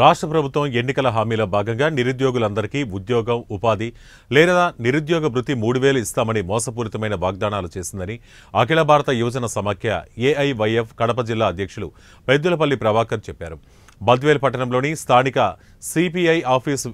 రాష్ట్ర ప్రభుత్వం ఎన్నికల హామీలో భాగంగా నిరుద్యోగులందరికీ ఉద్యోగం, ఉపాధి లేదా నిరుద్యోగ భృతి 3000 ఇస్తామని మోసపూరితమైన వాగ్దానాలు చేసిందని అఖిల భారత యువజన సమాఖ్య ఏఐవైఎఫ్ కడప జిల్లా అధ్యక్షులు పెద్దులపల్లి ప్రభాకర్ చెప్పారు. బద్వేల్ పట్టణంలోని స్థానిక సిపిఐ ఆఫీసు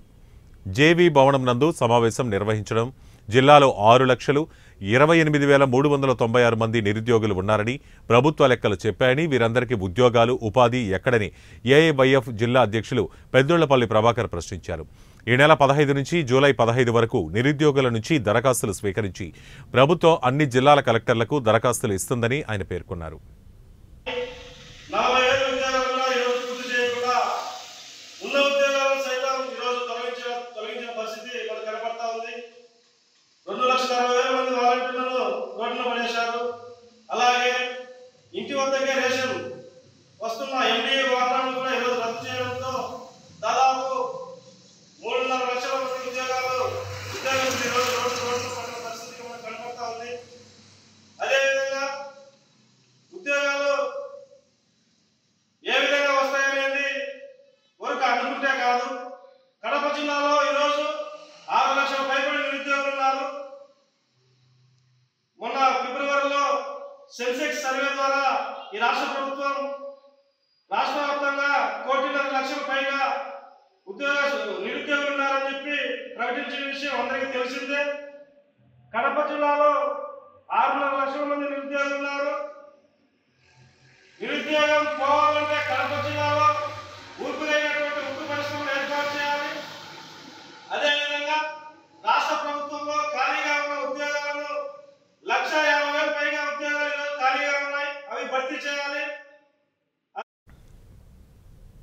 జేవీ భవనం నందు సమావేశం నిర్వహించడం, జిల్లాలో 6,28,396 మంది నిరుద్యోగులు ఉన్నారని ప్రభుత్వ లెక్కలు చెప్పాయని, వీరందరికీ ఉద్యోగాలు, ఉపాధి ఎక్కడని ఏఐవైఎఫ్ జిల్లా అధ్యక్షులు పెద్దులపల్లి ప్రభాకర్ ప్రశ్నించారు. ఈ నెల 15 నుంచి జూలై 15 వరకు నిరుద్యోగుల నుంచి దరఖాస్తులు స్వీకరించి ప్రభుత్వం అన్ని జిల్లాల కలెక్టర్లకు దరఖాస్తులు ఇస్తుందని ఆయన పేర్కొన్నారు. అలాగే ఇంటి వద్దకే రేషన్ వస్తున్న ఎండిఏ వాహనాలను కూడా ఈరోజు రద్దు చేయడంతో దాదాపు 3.5 లక్షల మంది ఉద్యోగులు ఈరోజు రోడ్డు పడిన పరిస్థితి మనకు కనపడతా ఉంది. అదేవిధంగా ఉద్యోగాలు ఏ విధంగా వస్తాయనేది ఊరికి అనుకుంటే కాదు. కడప జిల్లాలో ఈరోజు 6 లక్షల పైబడి నిరుద్యోగులు ఉన్నారు. మొన్న ఫిబ్రవరిలో సెన్సెక్స్ సర్వే ద్వారా ఈ రాష్ట్ర ప్రభుత్వం రాష్ట్ర వ్యాప్తంగా 1.5 లక్షల పైగా నిరుద్యోగులు ఉన్నారని చెప్పి ప్రకటించిన విషయం అందరికీ తెలిసిందే. కడప జిల్లాలో 6.5 లక్షల మంది నిరుద్యోగులు ఉన్నారు. నిరుద్యోగం పోవాలంటే కడప జిల్లాలో